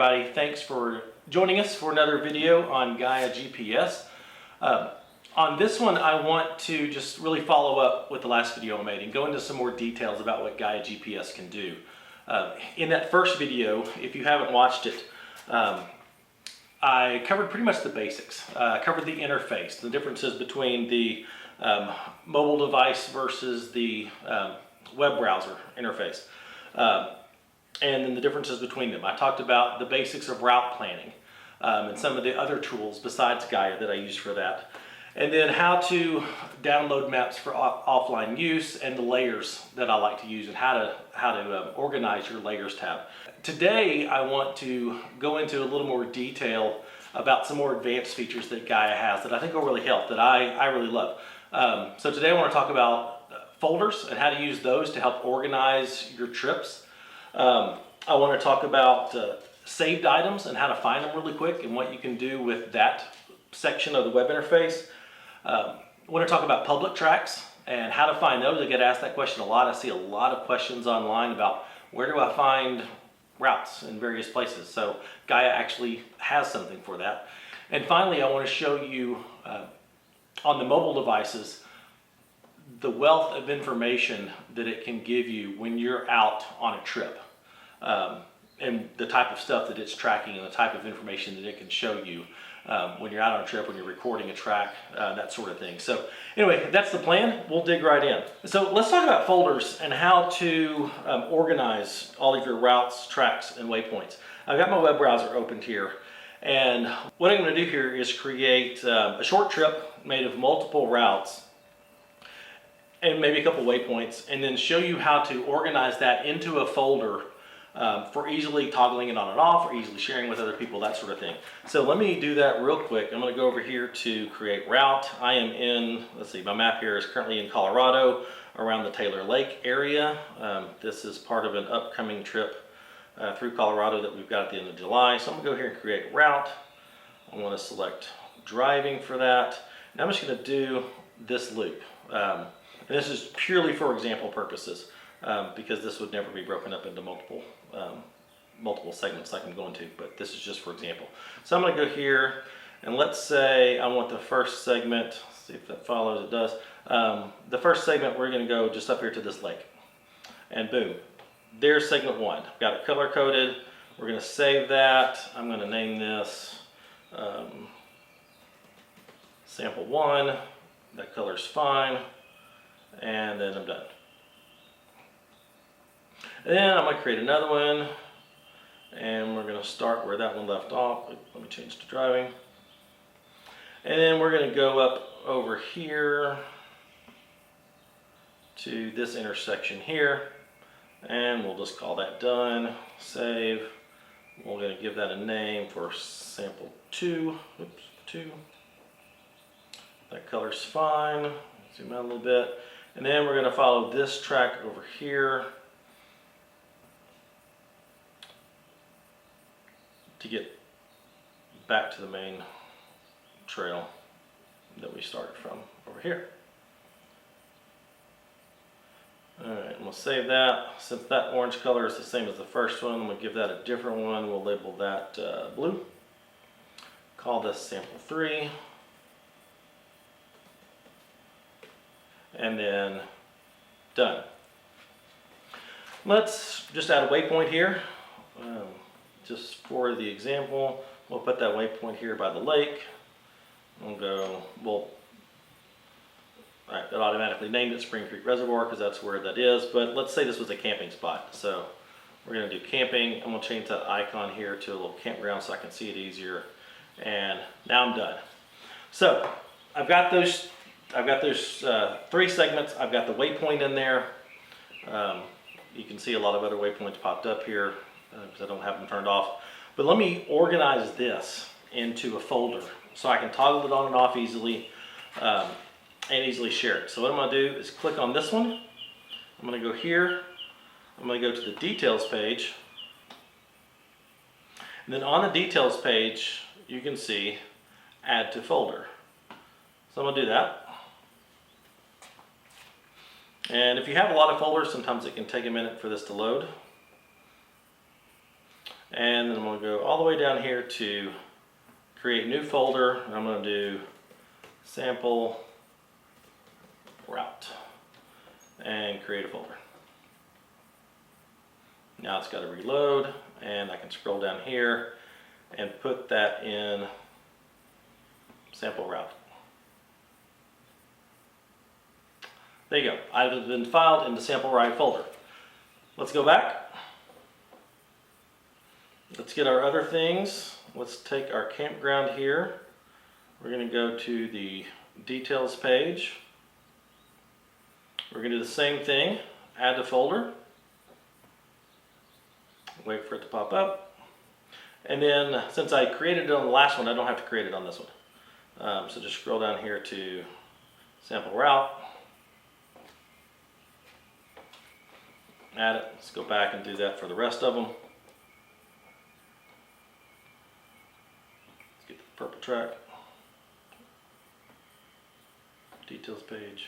everybody. Thanks for joining us for another video on Gaia GPS. On this one, I want to just really follow up with the last video I made and go into some more details about what Gaia GPS can do. In that first video, if you haven't watched it, I covered pretty much the basics. I covered the interface, the differences between the mobile device versus the web browser interface. And then the differences between them. I talked about the basics of route planning and some of the other tools besides Gaia that I use for that. And then how to download maps for offline use and the layers that I like to use and how to organize your layers tab. Today I want to go into a little more detail about some more advanced features that Gaia has that I think will really help, that I really love. So today I want to talk about folders and how to use those to help organize your trips. I want to talk about saved items and how to find them really quick and what you can do with that section of the web interface. I want to talk about public tracks and how to find those. I get asked that question a lot. I see a lot of questions online about where do I find routes in various places. So Gaia actually has something for that. And finally, I want to show you on the mobile devices the wealth of information that it can give you when you're out on a trip, and the type of stuff that it's tracking and the type of information that it can show you when you're out on a trip, when you're recording a track, that sort of thing. So anyway, that's the plan. We'll dig right in. So let's talk about folders and how to organize all of your routes, tracks, and waypoints. I've got my web browser opened here, and what I'm going to do here is create a short trip made of multiple routes and maybe a couple waypoints, and then show you how to organize that into a folder for easily toggling it on and off, or easily sharing with other people, that sort of thing. So let me do that real quick. I'm going to go over here to create route. I am in, let's see, my map here is currently in Colorado, around the Taylor Lake area. This is part of an upcoming trip through Colorado that we've got at the end of July. So I'm going to go here and create route. I want to select driving for that. Now I'm just going to do this loop. And this is purely for example purposes, because this would never be broken up into multiple segments like I'm going to, but this is just for example. So I'm going to go here, and let's say I want the first segment, see if that follows, it does. The first segment, we're going to go just up here to this lake, and boom, there's segment 1. I've got it color coded. We're going to save that. I'm going to name this sample 1. That color's fine. And then I'm done. And then I'm going to create another one, and we're going to start where that one left off. Let me change to driving. And then we're going to go up over here to this intersection here, and we'll just call that done. Save. We're going to give that a name for sample 2. Oops, 2. That color's fine. Zoom out a little bit. And then we're going to follow this track over here to get back to the main trail that we started from over here. Alright, we'll save that. Since that orange color is the same as the first one, I'm going to give that a different one. We'll label that blue. Call this sample 3. And then done. Let's just add a waypoint here. Just for the example, we'll put that waypoint here by the lake. We'll go, well, alright, that automatically named it Spring Creek Reservoir because that's where that is, but let's say this was a camping spot. So we're going to do camping. I'm going to change that icon here to a little campground so I can see it easier. And now I'm done. So I've got those 3 segments. I've got the waypoint in there. You can see a lot of other waypoints popped up here because I don't have them turned off. But let me organize this into a folder so I can toggle it on and off easily and easily share it. So what I'm going to do is click on this one. I'm going to go here. I'm going to go to the details page. And then on the details page, you can see add to folder. So I'm going to do that. And if you have a lot of folders, sometimes it can take a minute for this to load. And then I'm going to go all the way down here to create new folder. And I'm going to do sample route and create a folder. Now it's got to reload, and I can scroll down here and put that in sample route. There you go. I've been filed in the sample route folder. Let's go back. Let's get our other things. Let's take our campground here. We're going to go to the details page. We're going to do the same thing, add to folder. Wait for it to pop up. And then since I created it on the last one, I don't have to create it on this one. So just scroll down here to sample route. Add it. Let's go back and do that for the rest of them. Let's get the purple track. Details page.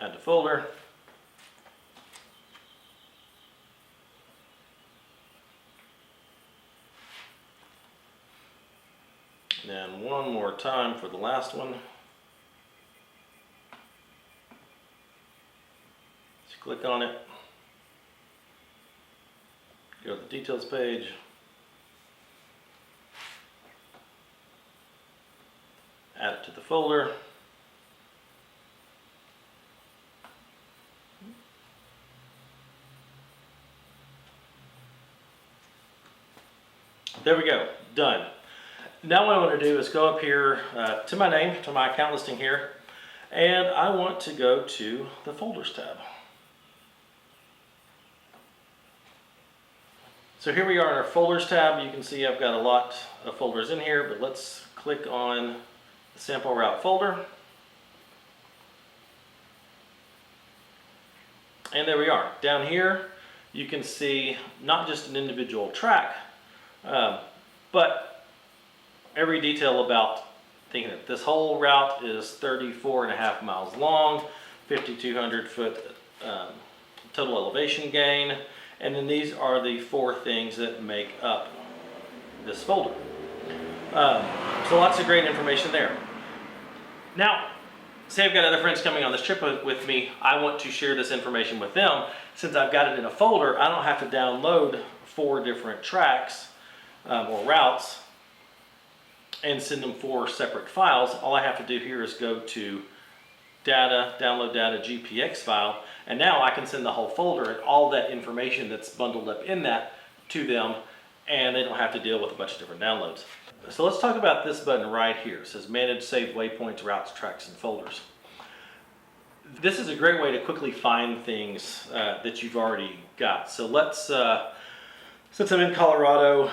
Add to folder. And then one more time for the last one. Just click on it. Go to the details page. Add it to the folder. There we go, done. Now what I want to do is go up here to my name, to my account listing here, and I want to go to the folders tab. So here we are in our folders tab. You can see I've got a lot of folders in here, but let's click on the sample route folder. And there we are. Down here, you can see not just an individual track, but every detail about thinking that this whole route is 34.5 miles long, 5,200 foot total elevation gain, and then these are the 4 things that make up this folder. So lots of great information there. Now, say I've got other friends coming on this trip with me, I want to share this information with them. Since I've got it in a folder, I don't have to download 4 different tracks or routes and send them 4 separate files. All I have to do here is go to data, download data GPX file, and now I can send the whole folder and all that information that's bundled up in that to them, and they don't have to deal with a bunch of different downloads. So let's talk about this button right here. It says Manage Saved Waypoints, Routes, Tracks, and Folders. This is a great way to quickly find things that you've already got. So let's, since I'm in Colorado,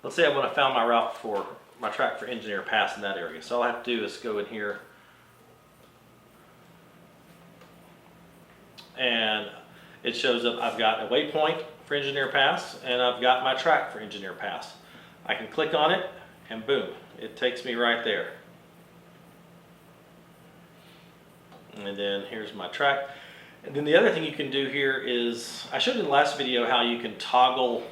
let's say I want to find my route for my track for Engineer Pass in that area. So all I have to do is go in here and it shows up I've got a waypoint for Engineer Pass and I've got my track for Engineer Pass. I can click on it and boom, it takes me right there. And then here's my track. And then the other thing you can do here is, I showed in the last video how you can toggle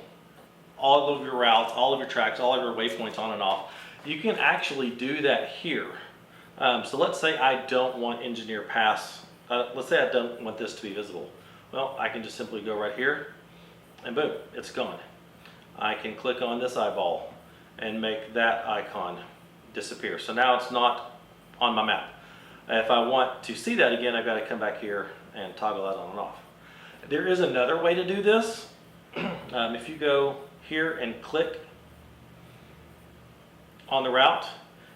all of your routes, all of your tracks, all of your waypoints on and off. You can actually do that here. So let's say I don't want Engineer Pass, let's say I don't want this to be visible. Well, I can just simply go right here and boom, it's gone. I can click on this eyeball and make that icon disappear. So now it's not on my map. If I want to see that again, I've got to come back here and toggle that on and off. There is another way to do this. If you go here and click on the route,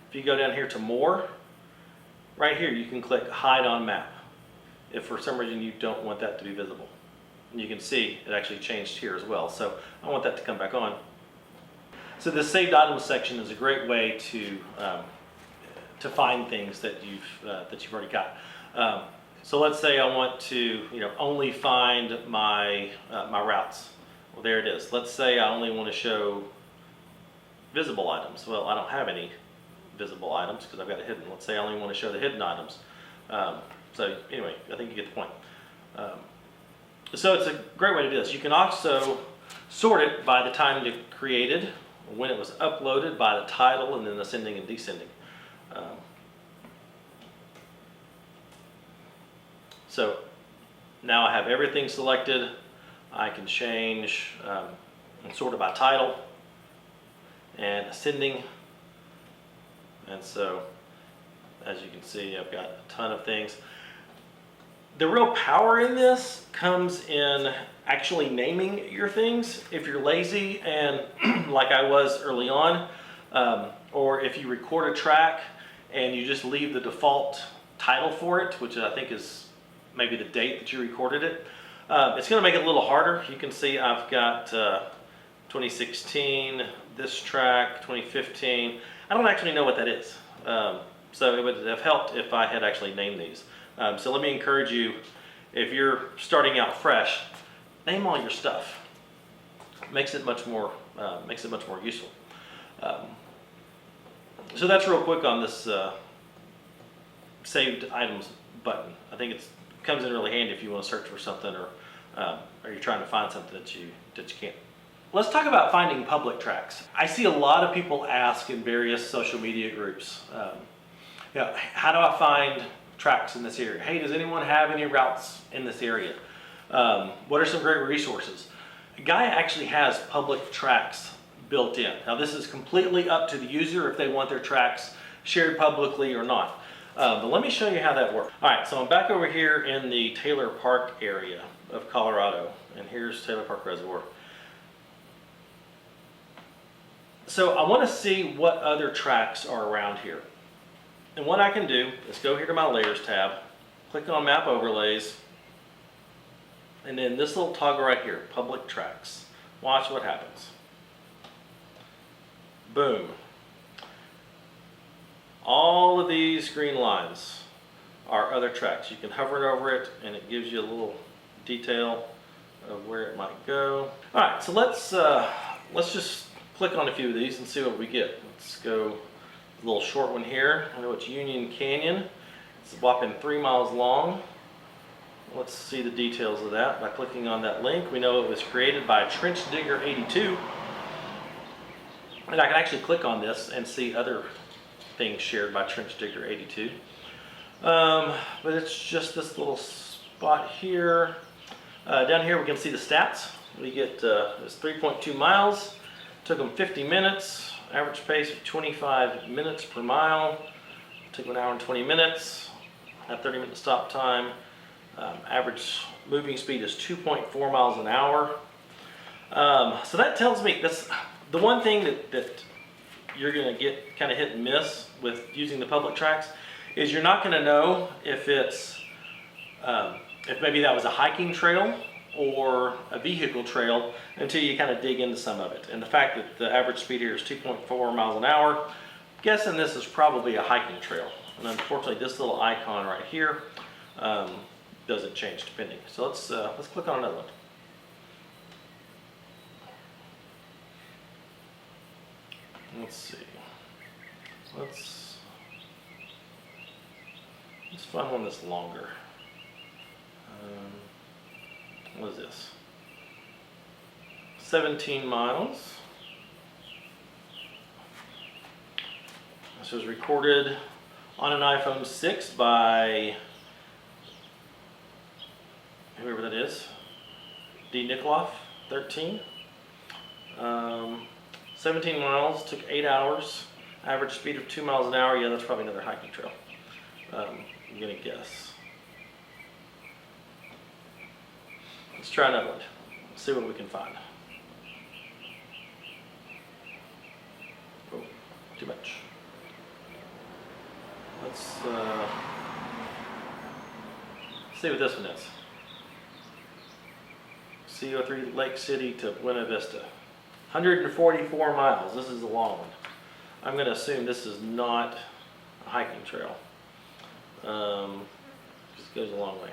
if you go down here to more, right here you can click Hide on Map if for some reason you don't want that to be visible. And you can see it actually changed here as well. So I want that to come back on. So the saved items section is a great way to find things that you've already got. So let's say I want to only find my my routes. Well, there it is. Let's say I only want to show visible items. Well, I don't have any visible items because I've got it hidden. Let's say I only want to show the hidden items. So anyway, I think you get the point. So it's a great way to do this. You can also sort it by the time it created, when it was uploaded, by the title, and then ascending and descending. So now I have everything selected. I can change and sort it by title and ascending. And so, as you can see, I've got a ton of things. The real power in this comes in actually naming your things. If you're lazy and like I was early on, or if you record a track and you just leave the default title for it, which I think is maybe the date that you recorded it, it's going to make it a little harder. You can see I've got 2016, this track, 2015. I don't actually know what that is. So it would have helped if I had actually named these. So let me encourage you, if you're starting out fresh, name all your stuff. Makes it much more useful. So that's real quick on this saved items button. I think it comes in really handy if you want to search for something, or you're trying to find something that you can't. Let's talk about finding public tracks. I see a lot of people ask in various social media groups, how do I find tracks in this area? Hey, does anyone have any routes in this area? What are some great resources? Gaia actually has public tracks built in. Now this is completely up to the user if they want their tracks shared publicly or not. But let me show you how that works. All right, so I'm back over here in the Taylor Park area of Colorado, and here's Taylor Park Reservoir. So I want to see what other tracks are around here. And what I can do is go here to my Layers tab, click on Map Overlays, and then this little toggle right here, Public Tracks. Watch what happens. Boom. All of these green lines are other tracks. You can hover over it and it gives you a little detail of where it might go. All right, so let's just click on a few of these and see what we get. Let's go a little short one here. I know it's Union Canyon. It's a whopping 3 miles long. Let's see the details of that by clicking on that link. We know it was created by Trench Digger 82. And I can actually click on this and see other things shared by Trench Digger 82. But it's just this little spot here. Down here we can see the stats. We get it's 3.2 miles. Took them 50 minutes. Average pace of 25 minutes per mile. Took 1 hour and 20 minutes. Had 30-minute stop time. Average moving speed is 2.4 miles an hour. So that tells me that's the one thing that you're going to get kind of hit and miss with using the public tracks is you're not going to know if it's if maybe that was a hiking trail or a vehicle trail until you kind of dig into some of it. And the fact that the average speed here is 2.4 miles an hour, I'm guessing this is probably a hiking trail. And unfortunately, this little icon right here doesn't change depending. So let's click on another one. Let's see. Let's find one that's longer. What is this? 17 miles. This was recorded on an iPhone 6 by whoever that is, D. Nikoloff, 13. 17 miles, took 8 hours, average speed of 2 miles an hour. Yeah, that's probably another hiking trail. I'm gonna guess. Let's try another one. Let's see what we can find. Oh, too much. Let's see what this one is. CO3 Lake City to Buena Vista. 144 miles. This is a long one. I'm going to assume this is not a hiking trail. Just goes a long way.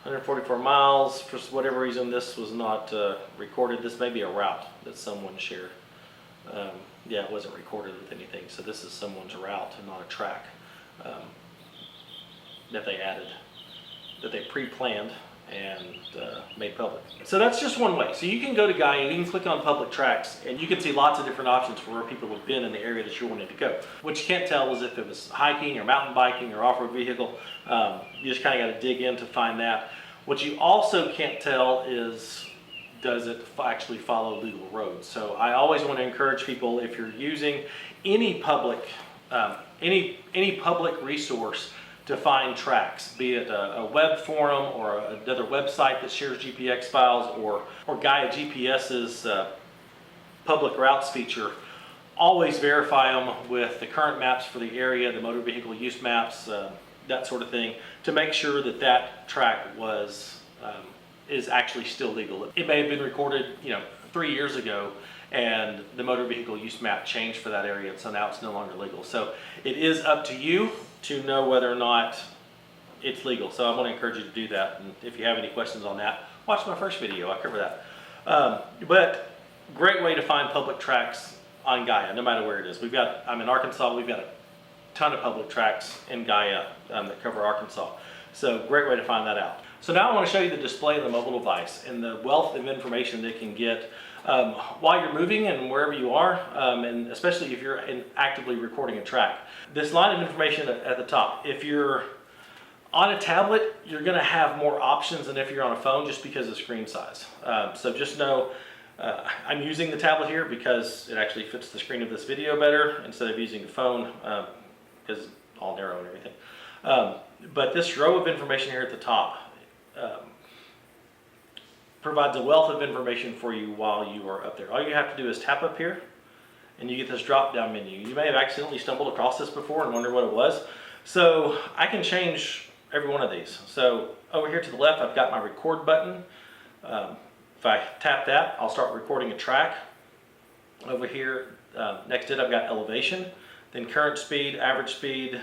144 miles. For whatever reason, this was not recorded. This may be a route that someone shared. Yeah, it wasn't recorded with anything. So this is someone's route and not a track that they added, that they pre-planned and made public. So that's just one way. So you can go to Gaia, you can click on public tracks, and you can see lots of different options for where people have been in the area that you're wanting to go. What you can't tell is if it was hiking or mountain biking or off-road vehicle. You just kind of got to dig in to find that. What you also can't tell is, does it actually follow legal roads? So I always want to encourage people, if you're using any public resource to find tracks, be it a web forum or another website that shares GPX files, or Gaia GPS's public routes feature, always verify them with the current maps for the area, the motor vehicle use maps, that sort of thing, to make sure that that track is actually still legal. It may have been recorded, 3 years ago, and the motor vehicle use map changed for that area, and so now it's no longer legal. So it is up to you to know whether or not it's legal. So I want to encourage you to do that. And if you have any questions on that, watch my first video. I cover that. But great way to find public tracks on Gaia, no matter where it is. I'm in Arkansas. We've got a ton of public tracks in Gaia that cover Arkansas. So great way to find that out. So now I want to show you the display of the mobile device and the wealth of information that it can get while you're moving and wherever you are, and especially if you're actively recording a track. This line of information at the top, if you're on a tablet, you're going to have more options than if you're on a phone, just because of screen size. So just know, I'm using the tablet here because it actually fits the screen of this video better instead of using the phone, because it's all narrow and everything. But this row of information here at the top provides a wealth of information for you while you are up there. All you have to do is tap up here and you get this drop down menu. You may have accidentally stumbled across this before and wonder what it was. So I can change every one of these. So over here to the left, I've got my record button. If I tap that, I'll start recording a track. Over here, next to it, I've got elevation, then current speed, average speed,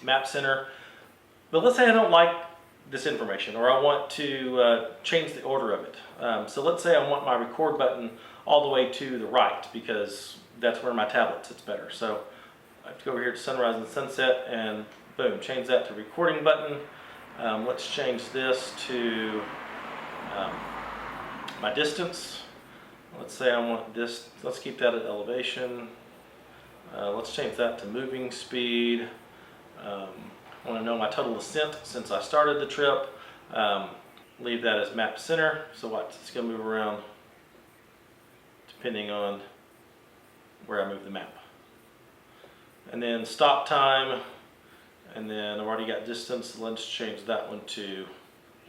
map center. But let's say I don't like this information, or I want to change the order of it. So let's say I want my record button all the way to the right, because that's where my tablet sits better. So I have to go over here to sunrise and sunset, and boom, change that to recording button. Let's change this to my distance. Let's say I want this, let's keep that at elevation. Let's change that to moving speed. I want to know my total ascent since I started the trip. Leave that as map center. So watch, it's going to move around depending on where I move the map. And then stop time, and then I've already got distance. Let's change that one to,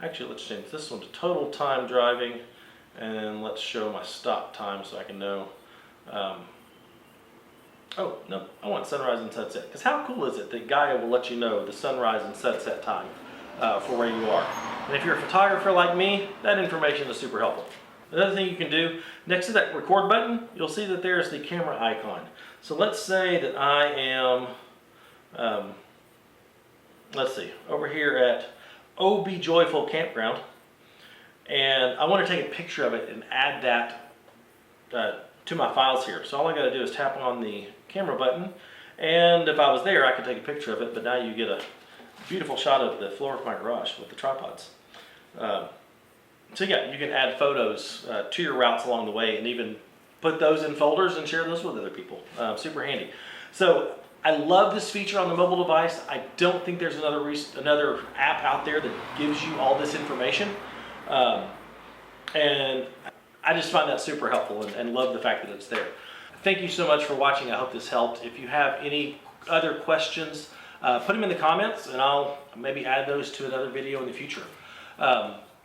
actually let's change this one to total time driving, and then let's show my stop time so I can know. Oh, no, I want sunrise and sunset. Because how cool is it that Gaia will let you know the sunrise and sunset time for where you are? And if you're a photographer like me, that information is super helpful. Another thing you can do, next to that record button, you'll see that there's the camera icon. So let's say that I am, let's see, over here at Oh Be Joyful Campground, and I want to take a picture of it and add that to my files here. So all I got to do is tap on the camera button, and if I was there I could take a picture of it, but now you get a beautiful shot of the floor of my garage with the tripods. So yeah, you can add photos to your routes along the way, and even put those in folders and share those with other people. Super handy. So I love this feature on the mobile device. I don't think there's another app out there that gives you all this information, and I just find that super helpful, and love the fact that it's there. Thank you so much for watching. I hope this helped. If you have any other questions, put them in the comments, and I'll maybe add those to another video in the future.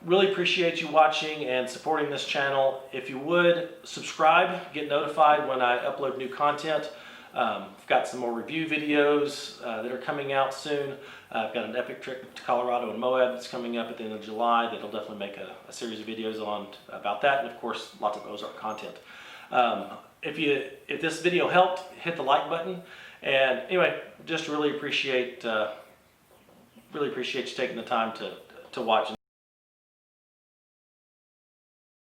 Really appreciate you watching and supporting this channel. If you would, subscribe, get notified when I upload new content. I've got some more review videos that are coming out soon. I've got an epic trip to Colorado and Moab that's coming up at the end of July that I'll definitely make a series of videos on about that, and of course lots of Ozark content. If this video helped, hit the like button, and anyway, just really appreciate you taking the time to watch.